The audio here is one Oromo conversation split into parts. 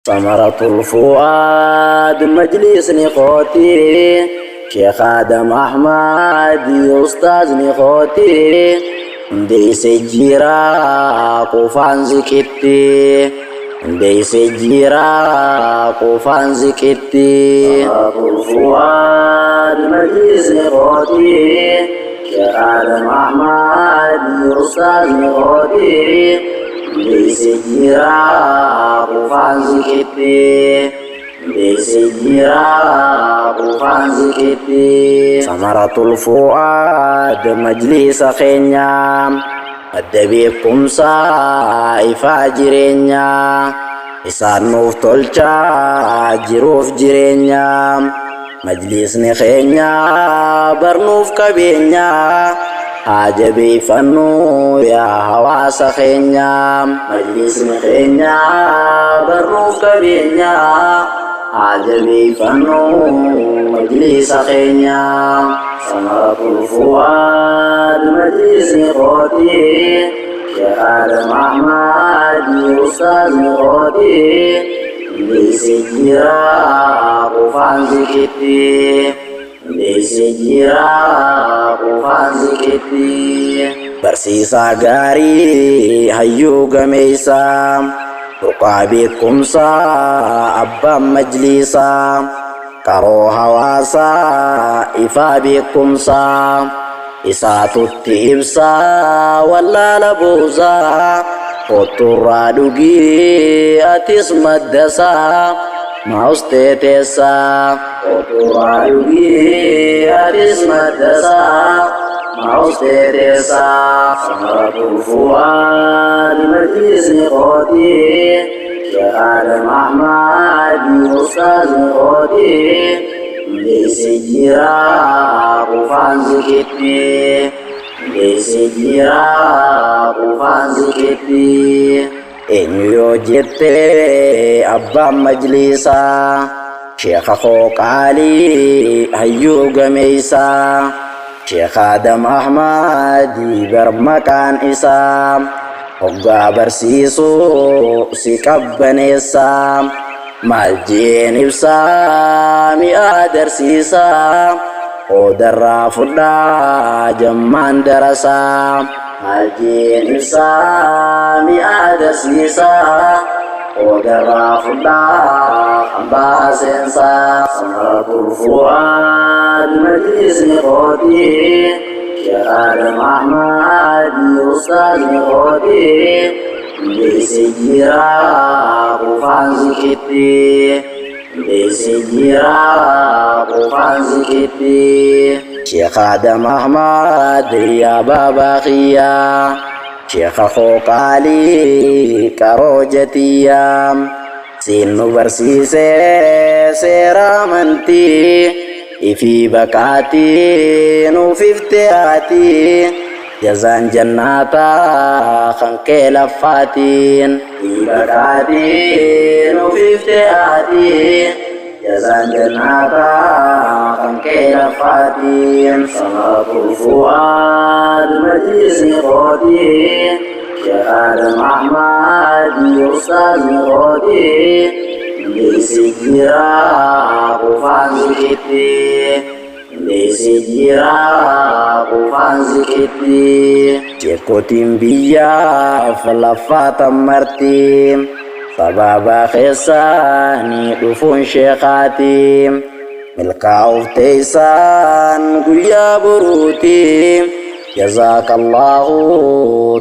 ثمرة الفؤاد مجلس نخوتي شيخ آدم أحمد أستاذ نخوتي دي سجيرا قفان زكتي دي سجيرا قفان زكتي ثمرة الفؤاد مجلس نخوتي شيخ آدم أحمد أستاذ نخوتي Desejira kufanzi kiti Desejira kufanzi kiti Samaratul fuad majlis akhenya Adabi kumsa ifajirenya Isan nuf tolcha jiruf jirenya Majlis nekhenya barnuf kabenya Ajabi fanu ya hawas khenya majlis khenya baruf kabenya Ajabi fanu majlis khenya samaratul fuad majlis khoti ya Adam Ahmad ustaz khoti disijira kufan zikiti Desejira kufan zikiti Bersisa gari hayu gamesa Rukabikum sa abbam majlisa Karo hawasa ifabikum sa Isatutti ibsa wala labuza Koturadugi atis maddasa Maus tetesa Oturayugi hadis madrasa Maus tetesa Samaratul fuad majlis nikhoti Syekh Adam Ahmad Ustaz nikhoti Desejira kufan zikiti Desejira kufan zikiti Enyo jete abba majlisa Syekh Khok Ali hayu gamesa Syekh Adam Ahmad bermakan isa Hogga bersisu sikap banesa Maljin ibsa mi'adar sisa Odara fuda jaman darasa Maljin ibsa mi'adar sisa Odara fuda ambasensa Samaratul fuad majlis nikhoti Syekh Adam Ahmad ustaz nikhoti Desejira kufan zikiti Desejira kufan zikiti Syekh Adam Ahmad ya babakhiya Syekh Khok Ali karojatiyam Sinu bersise seramanti Ifi bakati nufiftihati Jazan jannata khanke lafatin Ifi bakati nufiftihati Jazan jannata khanke lafatin Samaratul fuad majlis nikhoti Syekh Adam Ahmad Ustaz nikhoti Desejira kufan zikiti Desejira kufan zikiti Cekotim biya falafata martim Sababa khesani dufun syekhatim Milka uftaisan gulya burutim Jazakallahu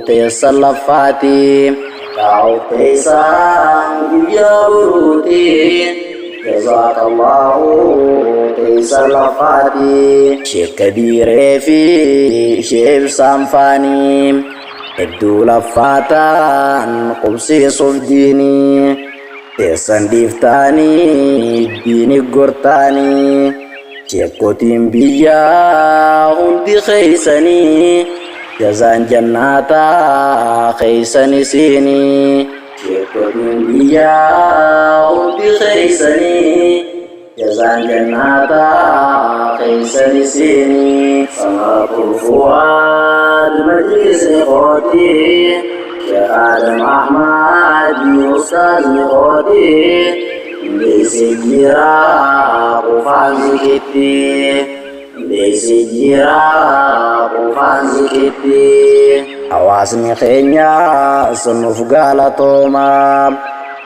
tesallafati Kau tesan gulya burutim Jazakallahu tesallafati Syekh Kabir fi Syekh Samfani Eddu lafatan Qubsi sufdini Tesan diftani Dini gurtani Cekotim biya hundi khaysani Jazan jannata khaysani sini Cekotim biya hundi khaysani Jazan jannata khaysani sini Samaratul fuad majlis nikhoti Syekh Adam Ahmad Ustaz Miqati Desijira kufanzi kiti Desijira kufanzi kiti Awas ni kenya sunuf galatoma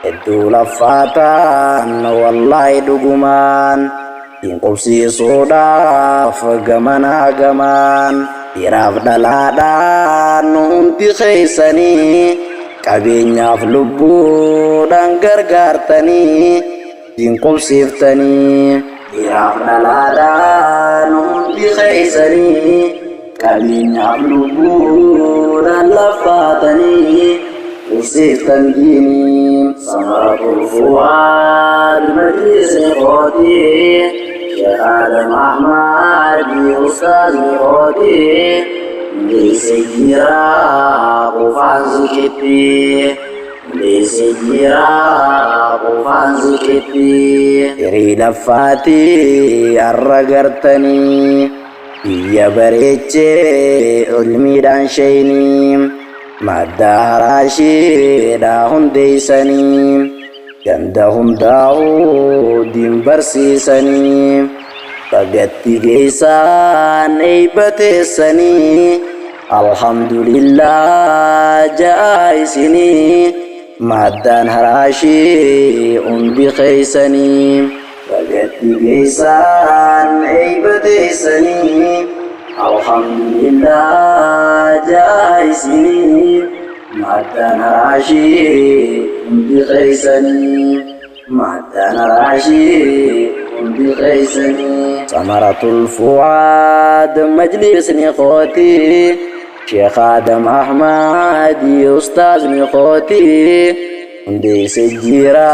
Itu lafatan wallahi duguman Ingkupsi soda fagaman agaman Iraf daladan numti khaisani Kabinya flubu dan gargartani Ingkupsi ftani Iraf daladan numti khaisani Kabinya flubu dan lafatani Usif tanjini Samaratul Fuad Majlis Miqati Syekh Adam Ahmad Ustaz Miqati Desijira kufanzi kiti Desijira kufanzi kiti Iri lafati arragartani Iya barece ulmi dan shaini Madda rashida hundaysani Ganda hundaa'u dimbarsiisani Bagatti geessan eeybateessani Alhamdulillah jaa'isini Maddaan haraashii hundi keeysani Bagatti geessan eeybateessani Alhamdulillah jaisini Madan rashi undi khaisani Madan rashi undi khaisani Samaratul Fuad Majlis Miqati Syekh Adam Ahmad Ustaz Miqati Desijira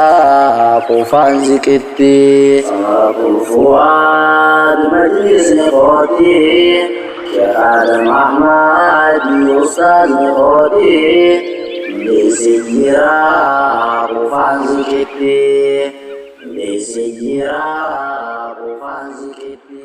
kufanzi kiti Samaratul Fuad Majlis Miqati Syekh Adam Ahmad Ustaz Miqati Desijira kufanzi kiti Desijira kufanzi kiti